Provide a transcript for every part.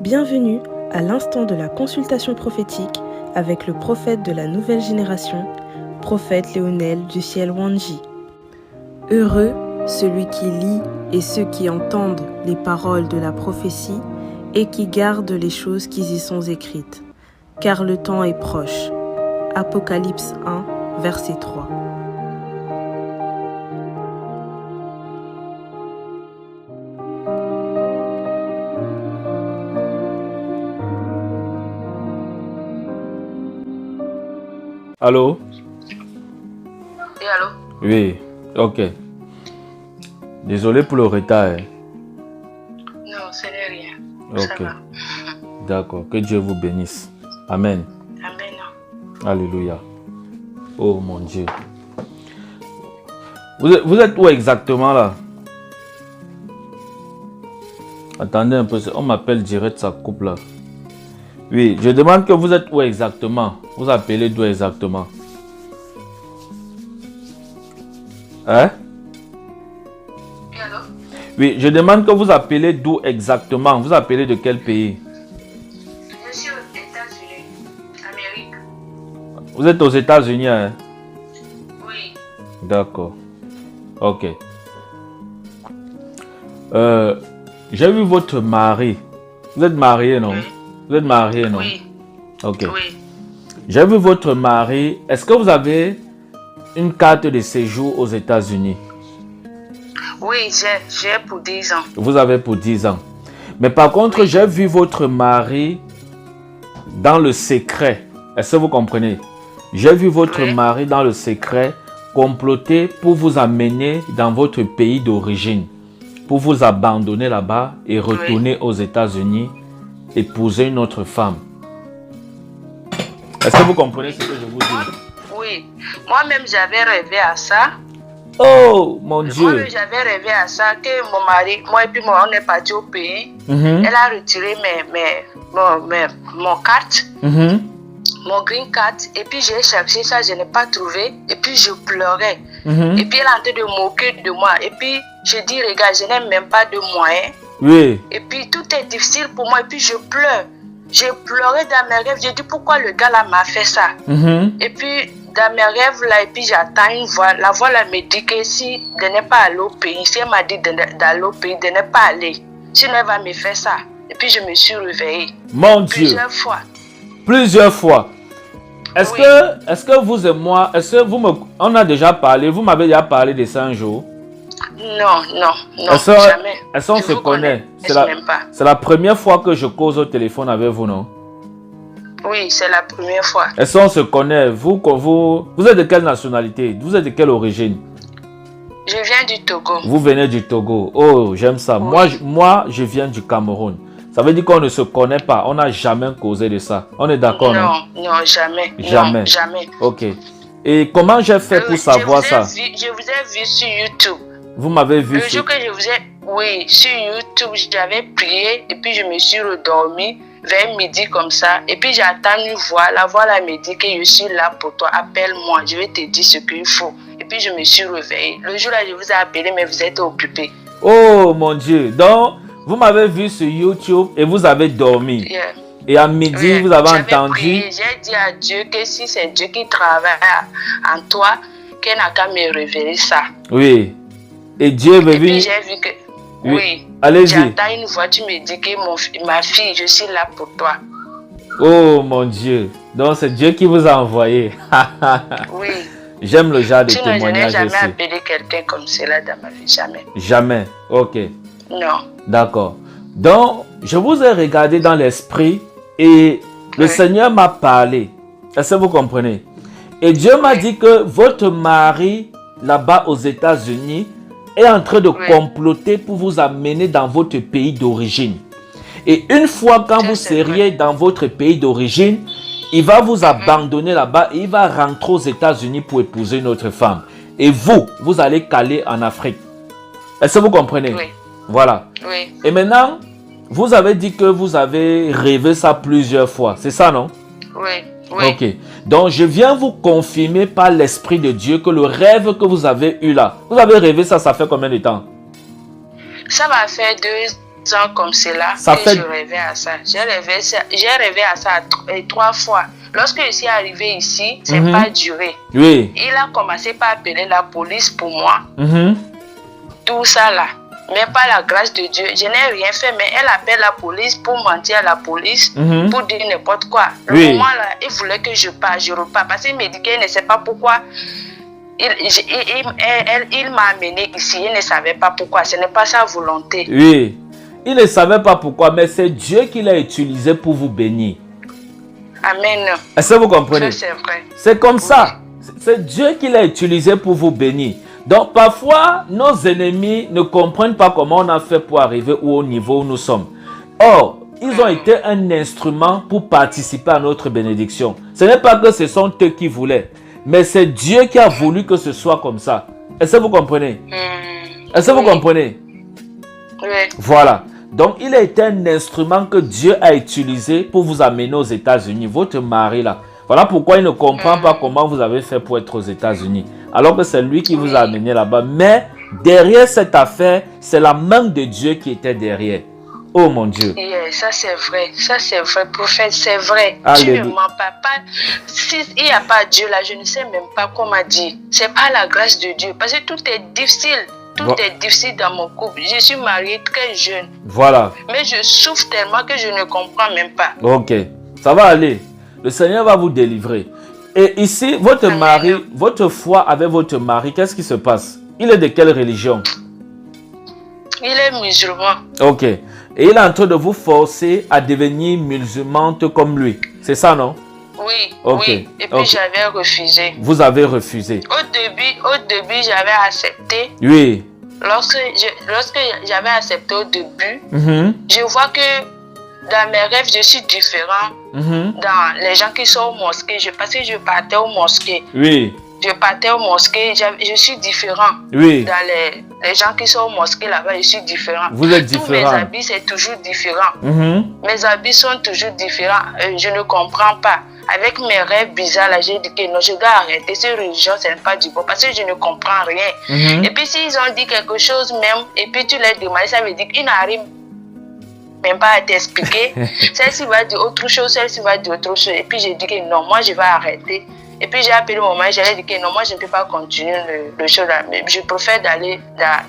Bienvenue à l'instant de la consultation prophétique avec le prophète de la nouvelle génération, prophète Léonel du ciel Wanji. Heureux celui qui lit et ceux qui entendent les paroles de la prophétie et qui gardent les choses qui y sont écrites, car le temps est proche. Apocalypse 1, verset 3. Allô? Oui, allô? Oui, ok. Désolé pour le retard. Non, ce n'est rien. Ok. Ça va. D'accord. Que Dieu vous bénisse. Amen. Amen. Alléluia. Oh mon Dieu. Vous êtes où exactement là? Attendez un peu. On m'appelle direct, ça coupe là. Oui, je demande que vous êtes où exactement? Vous appelez d'où exactement? Hein? Oui, allô? Oui, je demande que vous appelez d'où exactement? Vous appelez de quel pays? Je suis aux États-Unis, Amérique. Vous êtes aux États-Unis, hein? Oui. D'accord. Ok. J'ai vu votre mari. Vous êtes marié, non? Oui. Vous êtes marié, non? Oui. Ok. Oui. J'ai vu votre mari. Est-ce que vous avez une carte de séjour aux États-Unis? Oui, j'ai pour 10 ans. Vous avez pour 10 ans. Mais par contre, Oui. j'ai vu votre mari dans le secret. Est-ce que vous comprenez? J'ai vu votre Oui. mari dans le secret comploter pour vous amener dans votre pays d'origine, pour vous abandonner là-bas et retourner aux États-Unis, épouser une autre femme. Est-ce que vous comprenez ce que je vous dis? Oui. Moi-même, j'avais rêvé à ça. Oh, mon Dieu. Moi-même, j'avais rêvé à ça, que mon mari, moi et puis moi, on est parti au pays. Mhm, Elle a retiré mon carte. mhm, Mon green card, et puis j'ai cherché ça, je n'ai pas trouvé, et puis je pleurais. mhm. Et puis elle est en train de moquer de moi, et puis je dis, regarde, je n'ai même pas de moyens, Oui. et puis tout est difficile pour moi, et puis je pleure. J'ai pleuré dans mes rêves, j'ai dit, pourquoi le gars là m'a fait ça? Mhm. Et puis dans mes rêves là, et puis j'attends une voix, la voix là me dit que si je n'ai pas allé au pays, si elle m'a dit d'aller au pays, de ne pas aller, sinon elle va me faire ça. Et puis je me suis réveillée Mon Dieu. plusieurs fois. Plusieurs fois. Est-ce Oui. que vous et moi, on a déjà parlé, vous m'avez déjà parlé de ça un jour? Non, Est-ce jamais. qu'on Je se vous connaît? Je sais même pas. C'est la première fois que je cause au téléphone avec vous, non? Oui, c'est la première fois. Est-ce qu'on se connaît? Vous êtes de quelle nationalité? Vous êtes de quelle origine? Je viens du Togo. Vous venez du Togo. Oh, j'aime ça. Oui. Moi, je viens du Cameroun. Ça veut dire qu'on ne se connaît pas. On n'a jamais causé de ça. On est d'accord, non? Non, jamais. Jamais. Non, jamais. Ok. Et comment j'ai fait pour savoir ça? Je vous ai vu sur YouTube. Vous m'avez vu Le sur... jour que je vous ai... Oui, sur YouTube, j'avais prié et puis je me suis redormie vers midi comme ça. Et puis j'attends une voix. La voix là me dit que je suis là pour toi. Appelle-moi, je vais te dire ce qu'il faut. Et puis je me suis réveillée. Le jour là, je vous ai appelé, mais vous êtes occupé. Oh mon Dieu. Donc, vous m'avez vu sur YouTube et vous avez dormi. Yeah. Et à midi, Oui, vous avez j'avais entendu... prié, j'ai dit à Dieu que si c'est Dieu qui travaille en toi, qu'il n'a qu'à me révéler ça. Oui. Et Dieu veut Et puis venir... j'ai vu que... Oui. Oui. Allez-y. J'entends une voix, tu me dis que ma fille, je suis là pour toi. Oh mon Dieu. Donc, c'est Dieu qui vous a envoyé. Oui. J'aime le genre de Sinon, je n'ai témoignage jamais aussi. appelé quelqu'un comme cela dans ma vie, jamais. Jamais. Ok. Non. D'accord. Donc, je vous ai regardé dans l'esprit et le Oui. Seigneur m'a parlé. Est-ce que vous comprenez? Et Dieu m'a Oui. dit que votre mari, là-bas aux États-Unis, est en train de Oui. comploter pour vous amener dans votre pays d'origine. Et une fois quand Ça, vous c'est seriez dans votre pays d'origine, il va vous abandonner là-bas et il va rentrer aux États-Unis pour épouser une autre femme. Et vous allez caler en Afrique. Est-ce que vous comprenez? Oui. Voilà. Oui. Et maintenant, vous avez dit que vous avez rêvé ça plusieurs fois. C'est ça, non? Oui. Oui. Ok. Donc, je viens vous confirmer par l'Esprit de Dieu que le rêve que vous avez eu là, vous avez rêvé ça, ça fait combien de temps? Ça va faire ans comme cela Ça que fait- je rêvais à ça. J'ai rêvé à ça 3 fois. Lorsque je suis arrivée ici, c'est pas duré. Oui. Il a commencé par appeler la police pour moi. Mhm. Tout ça là. Mais par la grâce de Dieu, je n'ai rien fait. Mais elle appelle la police pour mentir à la police, Mhm. pour dire n'importe quoi. Le Oui. moment là, il voulait que je repars. Parce qu'il me dit qu'il ne sait pas pourquoi. Il m'a amené ici. Il ne savait pas pourquoi. Ce n'est pas sa volonté. Oui. Il ne savait pas pourquoi, mais c'est Dieu qui l'a utilisé pour vous bénir. Amen. Est-ce que vous comprenez? Ça, c'est vrai. C'est comme ça. C'est Dieu qui l'a utilisé pour vous bénir. Donc parfois, nos ennemis ne comprennent pas comment on a fait pour arriver au niveau où nous sommes. Or, ils ont été un instrument pour participer à notre bénédiction. Ce n'est pas que ce sont eux qui voulaient, mais c'est Dieu qui a voulu que ce soit comme ça. Est-ce que vous comprenez? Est-ce que vous comprenez? Oui. Voilà. Donc, il a été un instrument que Dieu a utilisé pour vous amener aux États-Unis. Votre mari là. Voilà pourquoi il ne comprend pas comment vous avez fait pour être aux États-Unis. Alors que c'est lui qui vous a amené là-bas. Mais derrière cette affaire, c'est la main de Dieu qui était derrière. Oh mon Dieu. Yeah, ça c'est vrai, prophète, c'est vrai. Alléluia. Tu ne mens pas. S'il n'y a pas Dieu là, je ne sais même pas comment dire. C'est pas la grâce de Dieu. Parce que tout est difficile. Tout est difficile dans mon couple. Je suis mariée très jeune. Voilà. Mais je souffre tellement que je ne comprends même pas. Ok. Ça va aller. Le Seigneur va vous délivrer. Et ici, votre Amen. mari, votre foi avec votre mari, qu'est-ce qui se passe? Il est de quelle religion? Il est musulman. Ok. Et il est en train de vous forcer à devenir musulmane comme lui. C'est ça, non? Oui, Ok, oui. Et puis ok. j'avais refusé. Vous avez refusé. Au début, j'avais accepté. Oui. Lorsque j'avais accepté au début, Mhm. je vois que dans mes rêves, je suis différent Mhm. dans les gens qui sont au mosquée. Parce que je partais au mosquée. Oui. Je partais au mosquée, je suis différent. Oui. Dans les gens qui sont au mosquée là-bas, je suis différent. Vous êtes Tous mes différent. habits, c'est toujours différent. Mhm. Mes habits sont toujours différents. Je ne comprends pas. Avec mes rêves bizarres, là, j'ai dit que non, je dois arrêter. Cette religion, ce n'est pas du bon. Parce que je ne comprends rien. Mhm. Et puis, s'ils ont dit quelque chose même, et puis tu les demandes, ça veut dire qu'ils n'arrivent même pas à t'expliquer. Celle-ci va dire autre chose, celle-ci va dire autre chose. Et puis, j'ai dit que non, moi, je vais arrêter. Et puis, j'ai appelé mon mari, j'allais dire que non, moi, je ne peux pas continuer le show là. Mais je préfère d'aller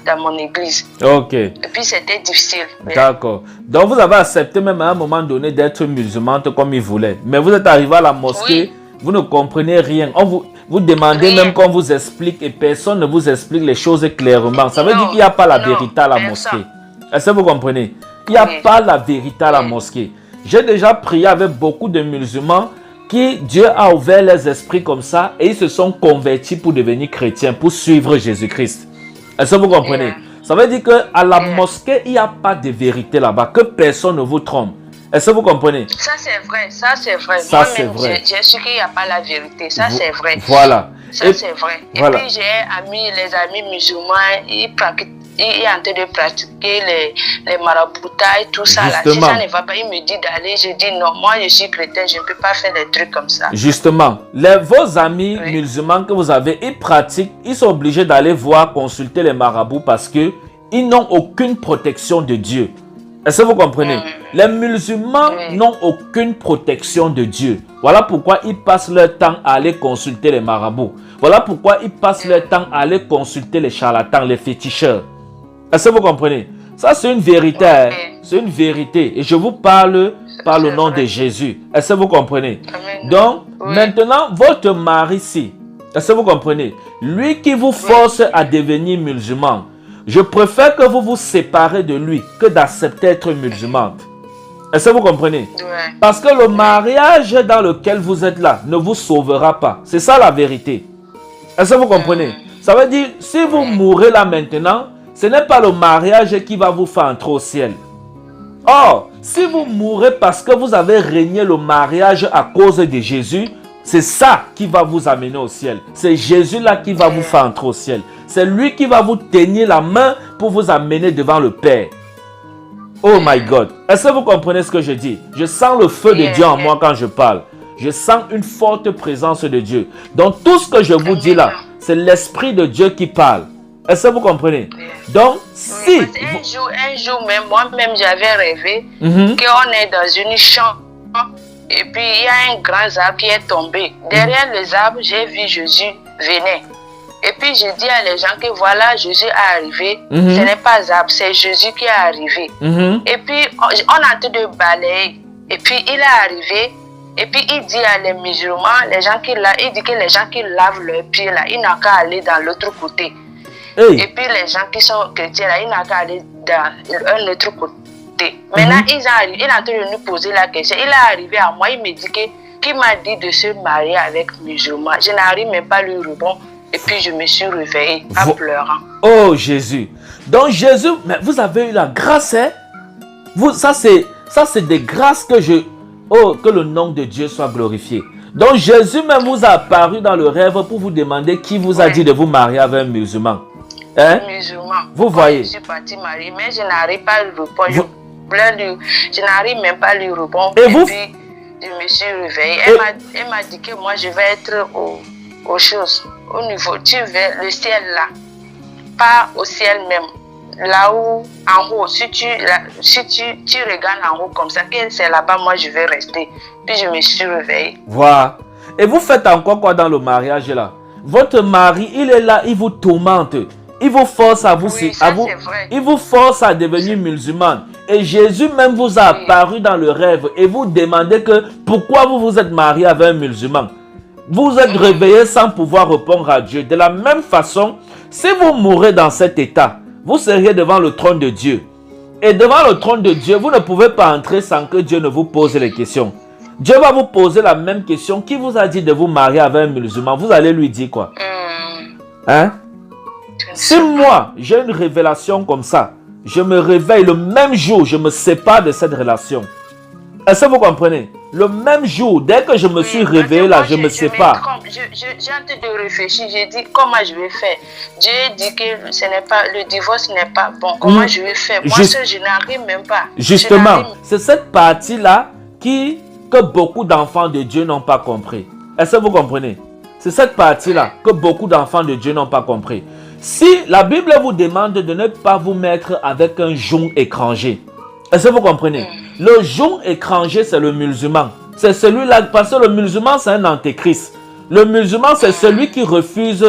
dans mon église. Ok. Et puis, c'était difficile. Oui. D'accord. Donc, vous avez accepté même à un moment donné d'être musulmane comme il voulait. Mais vous êtes arrivé à la mosquée, Oui. vous ne comprenez rien. On vous demandez Rien. même qu'on vous explique et personne ne vous explique les choses clairement. Ça veut Non, dire qu'il n'y a pas la non, vérité à la personne. mosquée. Est-ce que vous comprenez? Il n'y a Oui. pas la vérité à la Oui. mosquée. J'ai déjà prié avec beaucoup de musulmans qui, Dieu a ouvert les esprits comme ça et ils se sont convertis pour devenir chrétiens, pour suivre Jésus-Christ. Est-ce que vous comprenez? Yeah. Ça veut dire qu'à la mosquée, il n'y a pas de vérité là-bas, que personne ne vous trompe. Est-ce que vous comprenez? Ça, c'est vrai. Ça, c'est vrai. Ça, c'est Moi-même, vrai. j'ai su qu'il n'y a pas la vérité. Ça, c'est vrai. Voilà. Ça, Et- c'est vrai. voilà. Et puis, j'ai les amis musulmans, ils sont en train de pratiquer les maraboutailles, tout ça. Là. Si Justement. ça ne va pas, il me dit d'aller. Je dis non, moi, je suis chrétien, je ne peux pas faire des trucs comme ça. Justement, vos amis Oui. musulmans que vous avez, ils pratiquent, ils sont obligés d'aller voir, consulter les marabouts parce que ils n'ont aucune protection de Dieu. Est-ce que vous comprenez? Les musulmans Oui. n'ont aucune protection de Dieu. Voilà pourquoi ils passent leur temps à aller consulter les marabouts. Voilà pourquoi ils passent leur temps à aller consulter les charlatans, les féticheurs. Est-ce que vous comprenez? Ça, c'est une vérité. Hein. Oui. C'est une vérité. Et je vous parle par le C'est nom vrai. de Jésus. Est-ce que vous comprenez? Amen. Donc, Oui. maintenant, votre mari-ci, est-ce que vous comprenez? Lui qui vous force à devenir musulman, je préfère que vous vous séparez de lui que d'accepter être musulmane. Est-ce que vous comprenez? Ouais. Parce que le mariage dans lequel vous êtes là ne vous sauvera pas. C'est ça la vérité. Est-ce que vous comprenez? Ça veut dire, si vous mourrez là maintenant, ce n'est pas le mariage qui va vous faire entrer au ciel. Or, si vous mourrez parce que vous avez régné le mariage à cause de Jésus, c'est ça qui va vous amener au ciel. C'est Jésus là qui va vous faire entrer au ciel. C'est lui qui va vous tenir la main pour vous amener devant le Père. Oh my God. Est-ce que vous comprenez ce que je dis? Je sens le feu de Dieu en moi quand je parle. Je sens une forte présence de Dieu. Donc tout ce que je vous dis là, c'est l'Esprit de Dieu qui parle. Est-ce que vous comprenez? Donc, si... Oui, parce un jour même, moi-même, j'avais rêvé Mhm. qu'on est dans une chambre et puis il y a un grand arbre qui est tombé. Derrière les arbres, j'ai vu Jésus venir. Et puis je dis à les gens que voilà, Jésus est arrivé. Mhm. Ce n'est pas arbre, c'est Jésus qui est arrivé. Mhm. Et puis on a tout de balayer. Et puis il est arrivé. Et puis il dit à les musulmans, les gens il dit que les gens qui lavent leurs pieds là, ils n'ont qu'à aller dans l'autre côté. Hey. Et puis les gens qui sont chrétiens là, ils n'ont qu'à aller dans un autre côté. Maintenant, il est en train de nous poser la question. Il est arrivé à moi, il me dit qu'il m'a dit de se marier avec musulman. Je n'arrive même pas à lui répondre. Et puis je me suis réveillée en pleurant. Oh Jésus. Donc Jésus, mais vous avez eu la grâce, hein? Ça c'est des grâces que oh, que le nom de Dieu soit glorifié. Donc Jésus même vous a apparu dans le rêve pour vous demander qui vous a dit de vous marier avec un musulman. Hein? Musulman. Vous voyez. Je suis partie marier, mais je n'arrive pas à lui répondre. Je n'arrive même pas à lui répondre. Et vous? Puis je me suis réveillée. Elle m'a dit que moi je vais être aux choses, au niveau, tu veux le ciel là, pas au ciel même, là où, en haut, si tu regardes en haut comme ça, que c'est là-bas, moi je vais rester. Puis je me suis réveillée. Voilà. Et vous faites encore quoi dans le mariage là? Votre mari, il est là, il vous tourmente. Il vous force à vous... Oui, ça, c'est vrai. Il vous force à devenir musulman. Et Jésus même vous a apparu dans le rêve et vous demandez que pourquoi vous vous êtes marié avec un musulman. Vous êtes réveillé sans pouvoir répondre à Dieu. De la même façon, si vous mourrez dans cet état, vous seriez devant le trône de Dieu. Et devant le trône de Dieu, vous ne pouvez pas entrer sans que Dieu ne vous pose les questions. Dieu va vous poser la même question. Qui vous a dit de vous marier avec un musulman? Vous allez lui dire quoi? Hein? Si moi, j'ai une révélation comme ça, je me réveille le même jour, je me sépare de cette relation. Est-ce que vous comprenez? Le même jour, dès que je me suis réveillé là, je me sépare. J'ai en train de réfléchir, j'ai dit comment je vais faire. Dieu dit que le divorce n'est pas bon. Comment je vais faire? Moi, je n'arrive même pas. Justement, c'est cette partie-là que beaucoup d'enfants de Dieu n'ont pas compris. Est-ce que vous comprenez? C'est cette partie-là que beaucoup d'enfants de Dieu n'ont pas compris. Si la Bible vous demande de ne pas vous mettre avec un jonc étranger, est-ce que vous comprenez? Le jonc étranger, c'est le musulman. C'est celui-là, parce que le musulman, c'est un antéchrist. Le musulman, c'est celui qui refuse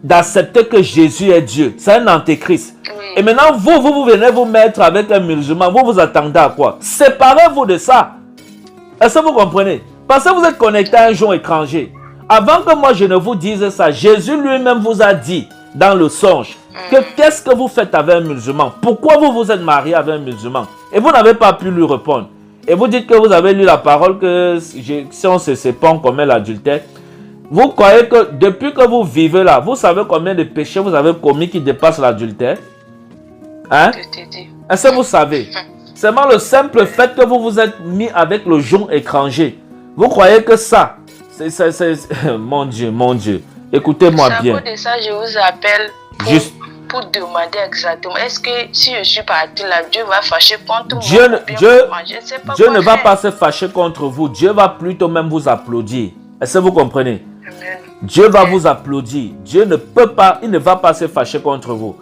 d'accepter que Jésus est Dieu. C'est un antéchrist. Et maintenant, vous venez vous mettre avec un musulman. Vous vous attendez à quoi? Séparez-vous de ça. Est-ce que vous comprenez? Parce que vous êtes connecté à un jonc étranger. Avant que moi je ne vous dise ça, Jésus lui-même vous a dit dans le songe que qu'est-ce que vous faites avec un musulman? Pourquoi vous vous êtes marié avec un musulman? Et vous n'avez pas pu lui répondre. Et vous dites que vous avez lu la parole que si on se sépare, on commet l'adultère. Vous croyez que depuis que vous vivez là, vous savez combien de péchés vous avez commis qui dépassent l'adultère? Hein? Est-ce que vous savez? Seulement le simple fait que vous vous êtes mis avec le jonc étranger. Vous croyez que ça, c'est mon Dieu. Écoutez-moi bien. À cause de ça, je vous appelle pour demander exactement. Est-ce que si je suis parti là, Dieu va fâcher contre moi? Dieu ne va pas se fâcher contre vous. Dieu va plutôt même vous applaudir. Est-ce que vous comprenez? Amen. Dieu va vous applaudir. Dieu ne peut pas, il ne va pas se fâcher contre vous.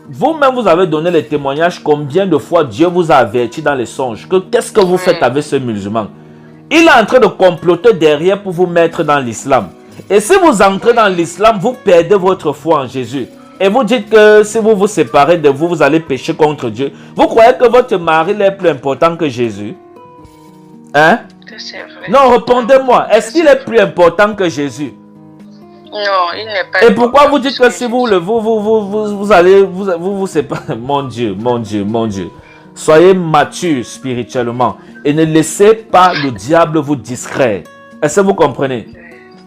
Vous-même, vous avez donné les témoignages combien de fois Dieu vous a averti dans les songes que qu'est-ce que vous faites avec ce musulman? Il est en train de comploter derrière pour vous mettre dans l'islam. Et si vous entrez dans l'islam, vous perdez votre foi en Jésus. Et vous dites que si vous vous séparez de vous, vous allez pécher contre Dieu. Vous croyez que votre mari est plus important que Jésus? Hein? C'est vrai. Non, répondez-moi. Est-ce qu'il est plus important que Jésus? Non, il n'est pas. Et pourquoi vous dites que si vous allez vous séparer? Mon Dieu. Soyez mature spirituellement et ne laissez pas le diable vous distraire. Est-ce que vous comprenez?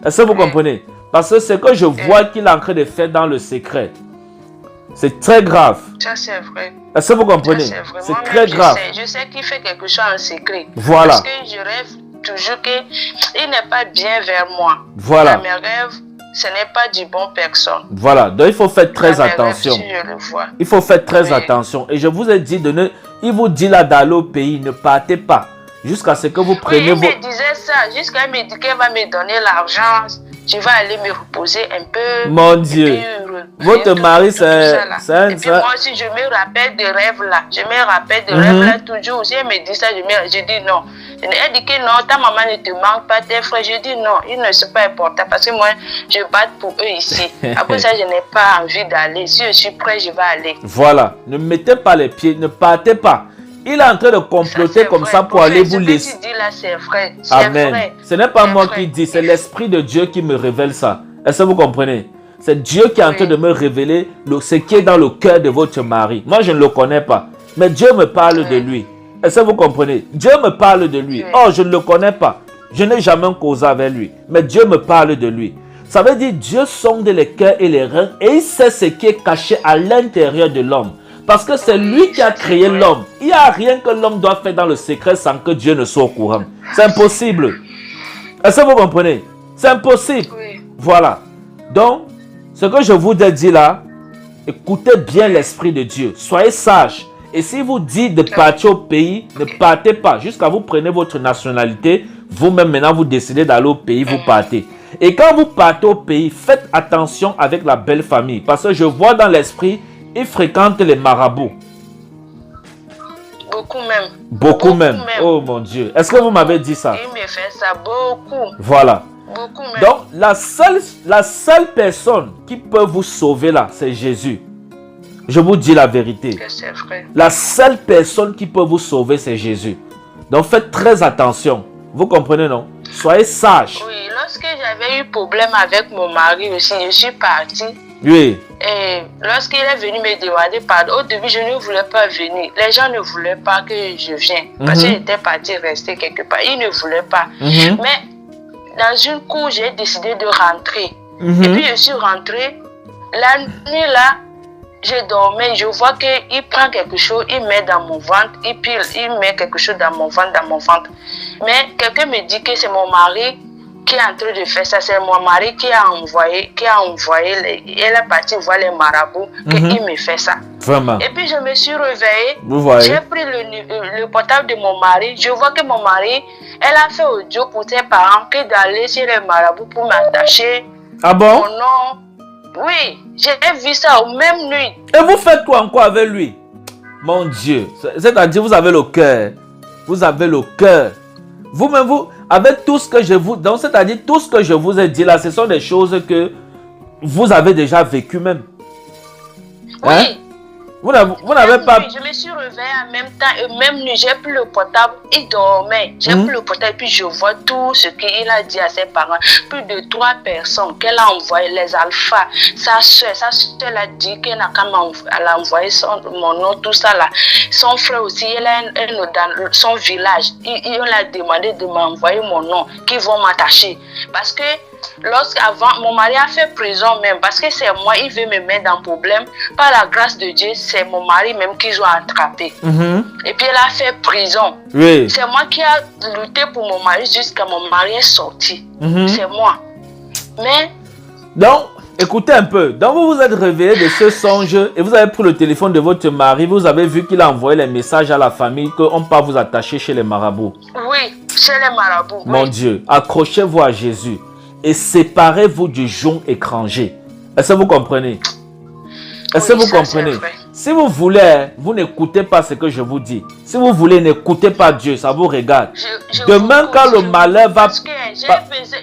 Est-ce que vous comprenez? Parce que ce que je vois qu'il est en train de faire dans le secret, c'est très grave. Ça, c'est vrai. Est-ce que vous comprenez? C'est très grave. Je sais qu'il fait quelque chose en secret. Voilà. Parce que je rêve toujours qu'il n'est pas bien vers moi. Voilà. Dans mes rêves, ce n'est pas du bon personne. Voilà. Donc, il faut faire très attention. Rêves, si je le vois. Il faut faire très attention. Et je vous ai dit il vous dit là d'aller au pays, ne partez pas. Jusqu'à ce que vous preniez il me disait ça. Jusqu'à il me dit qu'elle va me donner l'argent. je vais aller me reposer un peu. Mon Dieu. Votre mari, c'est Et puis moi aussi, je me rappelle des rêves là. Je me rappelle des rêves là toujours. Si elle me dit ça, je dis non. Elle dit que non, ta maman ne te manque pas, tes frères. Je dis non, ils ne sont pas importants parce que moi, je batte pour eux ici. Après ça, je n'ai pas envie d'aller. Si je suis prêt, je vais aller. Voilà. Ne mettez pas les pieds, ne partez pas. Il est en train de comploter comme ça pour aller vous laisser. Ce que tu dis là, c'est vrai. Amen. Vrai. Ce n'est pas moi qui dis, c'est l'Esprit de Dieu qui me révèle ça. Est-ce que vous comprenez? C'est Dieu qui est en train de me révéler ce qui est dans le cœur de votre mari. Moi, je ne le connais pas. Mais Dieu me parle de lui. Est-ce que vous comprenez? Dieu me parle de lui. Oh, je ne le connais pas. Je n'ai jamais causé avec lui. Mais Dieu me parle de lui. Ça veut dire Dieu sonde les cœurs et les reins et il sait ce qui est caché à l'intérieur de l'homme. Parce que c'est lui qui a créé l'homme. Il n'y a rien que l'homme doit faire dans le secret sans que Dieu ne soit au courant. C'est impossible. Est-ce que vous comprenez? C'est impossible. Oui. Voilà. Donc, ce que je vous ai dit là, écoutez bien l'Esprit de Dieu. Soyez sages. Et si vous dites de partir au pays, ne partez pas. Jusqu'à vous prenez votre nationalité. Vous-même, maintenant, vous décidez d'aller au pays, vous partez. Et quand vous partez au pays, faites attention avec la belle famille. Parce que je vois dans l'esprit, ils fréquentent les marabouts. Beaucoup même. Beaucoup même. Oh mon Dieu. Est-ce que vous m'avez dit ça? Il me fait ça beaucoup. Voilà. Beaucoup même. Donc, la seule personne qui peut vous sauver là, c'est Jésus. Je vous dis la vérité. C'est vrai. La seule personne qui peut vous sauver, c'est Jésus. Donc, faites très attention. Vous comprenez, non? Soyez sages. Oui, lorsque j'avais eu problème avec mon mari aussi, je suis partie. Oui. Et lorsqu'il est venu me demander pardon, au début, je ne voulais pas venir. Les gens ne voulaient pas que je vienne. Parce que j'étais partie rester quelque part. Ils ne voulaient pas. Mais dans une cour, j'ai décidé de rentrer. Et puis, je suis rentrée. La nuit, là, je dormais. Je vois qu'il prend quelque chose, il met dans mon ventre. Il met quelque chose dans mon ventre. Mais quelqu'un me dit que c'est mon mari qui est en train de faire ça. C'est mon mari qui a envoyé. Elle est partie voir les marabouts. Qu'il me fait ça. Vraiment. Et puis, je me suis réveillée. Vous voyez. J'ai pris le portable de mon mari. Je vois que mon mari, elle a fait audio pour ses parents que d'aller chez les marabouts pour m'attacher. Ah bon? Oh non. Oui, j'ai vu ça au même nuit. Et vous faites quoi encore avec lui? Mon Dieu. C'est-à-dire, vous avez le cœur. Vous avez le cœur. Vous-même, avec tout ce que je vous... Donc, c'est-à-dire, tout ce que je vous ai dit là, ce sont des choses que vous avez déjà vécues même. Oui. Hein? Vous n'avez pas... Je me suis réveillée en même temps et même nuit, j'ai pris le portable, il dormait. J'ai pris le portable et puis je vois tout ce qu'il a dit à ses parents. Plus de 3 personnes qu'elle a envoyé, les alphas. Sa soeur a dit qu'elle n'a qu'à envoyer mon nom, tout ça là. Son frère aussi, il a dans son village. Il a demandé de m'envoyer mon nom, qu'ils vont m'attacher. Parce que lorsqu'avant, mon mari a fait prison même, parce que c'est moi, il veut me mettre dans le problème. Par la grâce de Dieu, c'est mon mari même qu'ils ont attrapé. Et puis elle a fait prison. Oui. C'est moi qui a lutté pour mon mari jusqu'à mon mari est sorti. C'est moi. Mais... Donc, écoutez un peu. Donc, vous vous êtes réveillé de ce songe et vous avez pris le téléphone de votre mari. Vous avez vu qu'il a envoyé les messages à la famille qu'on peut vous attacher chez les marabouts. Oui, chez les marabouts. Mon Dieu, accrochez-vous à Jésus et séparez-vous du jonc étranger. Est-ce que vous comprenez? Est-ce que vous comprenez? Si vous voulez, vous n'écoutez pas ce que je vous dis. Si vous voulez, n'écoutez pas Dieu, ça vous regarde. Demain, quand le malheur va... Parce que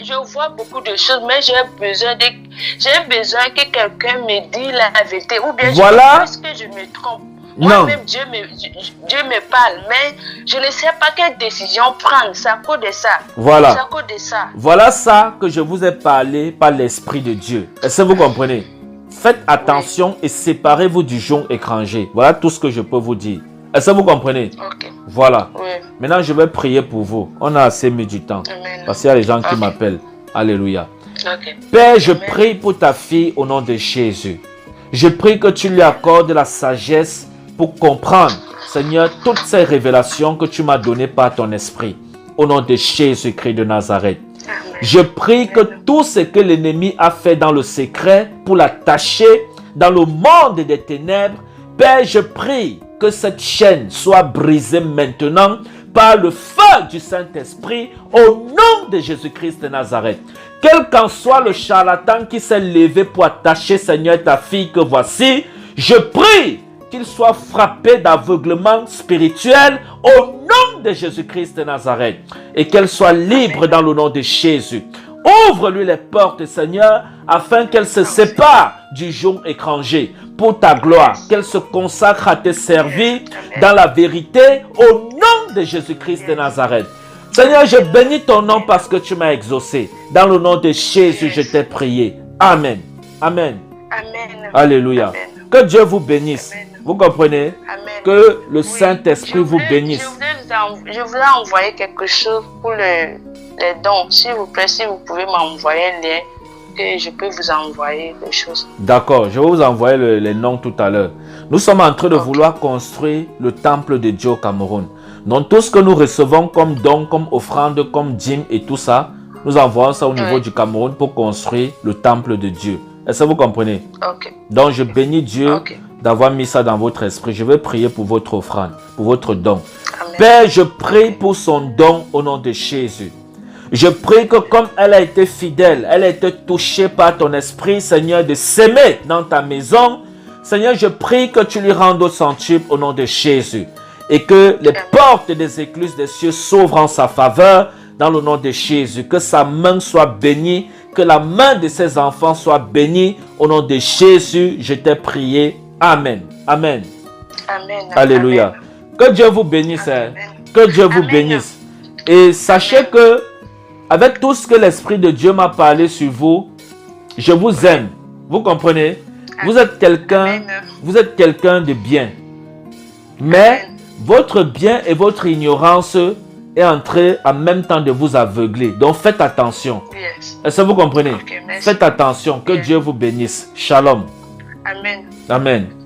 je vois beaucoup de choses, mais j'ai besoin que quelqu'un me dise la vérité. Ou bien parce que je me trompe. Moi-même, Dieu me parle, mais je ne sais pas quelle décision prendre. C'est à cause de ça. Voilà. C'est à cause de ça. Voilà ça que je vous ai parlé par l'Esprit de Dieu. Est-ce que vous comprenez? Faites attention et séparez-vous du jonc étranger. Voilà tout ce que je peux vous dire. Est-ce que vous comprenez? Ok. Voilà. Oui. Maintenant, je vais prier pour vous. On a assez mis du temps. Amen. Parce qu'il y a des gens qui m'appellent. Alléluia. Ok. Père, je prie pour ta fille au nom de Jésus. Je prie que tu lui accordes la sagesse pour comprendre, Seigneur, toutes ces révélations que tu m'as données par ton esprit. Au nom de Jésus-Christ de Nazareth. Amen. Je prie que tout ce que l'ennemi a fait dans le secret pour l'attacher dans le monde des ténèbres, Père, je prie que cette chaîne soit brisée maintenant par le feu du Saint-Esprit au nom nom de Jésus-Christ de Nazareth. Quel qu'en soit le charlatan qui s'est levé pour attacher, Seigneur, ta fille que voici, je prie qu'il soit frappé d'aveuglement spirituel au nom de Jésus-Christ de Nazareth et qu'elle soit libre dans le nom de Jésus. Ouvre-lui les portes, Seigneur, afin qu'elle se sépare du joug étranger pour ta gloire, qu'elle se consacre à te servir dans la vérité au nom de Jésus-Christ de Nazareth. Seigneur, je bénis ton nom parce que tu m'as exaucé. Dans le nom de Jésus, je t'ai prié. Amen. Amen. Amen. Alléluia. Amen. Que Dieu vous bénisse. Amen. Vous comprenez? Amen. Que le Saint-Esprit vous bénisse. Je voulais envoyer quelque chose pour les dons. S'il vous plaît, si vous pouvez m'envoyer un lien, que je peux vous envoyer des choses. D'accord, je vais vous envoyer les noms tout à l'heure. Nous sommes en train de vouloir construire le temple de Dieu au Cameroun. Donc tout ce que nous recevons comme dons, comme offrandes, comme dîmes et tout ça, nous envoyons ça au niveau du Cameroun pour construire le temple de Dieu. Est-ce que vous comprenez? Ok. Donc je bénis Dieu d'avoir mis ça dans votre esprit. Je vais prier pour votre offrande, pour votre don. Amen. Père, je prie pour son don au nom de Jésus. Je prie que comme elle a été fidèle, elle a été touchée par ton esprit, Seigneur, de s'aimer dans ta maison. Seigneur, je prie que tu lui rendes au centuple au nom de Jésus. Et que les portes des écluses des cieux s'ouvrent en sa faveur dans le nom de Jésus. Que sa main soit bénie, que la main de ses enfants soit bénie. Au nom de Jésus, je t'ai prié. Amen. Amen. Amen. Alléluia. Amen. Que Dieu vous bénisse. Hein. Que Dieu vous Amen. bénisse. Et sachez que avec tout ce que l'Esprit de Dieu m'a parlé sur vous, je vous aime. Vous comprenez? Vous êtes quelqu'un de bien. Mais votre bien et votre ignorance est en train en même temps de vous aveugler. Donc faites attention. Yes. Est-ce que vous comprenez? Ok, merci. Faites attention. Que Dieu vous bénisse. Shalom. Amen. Amen.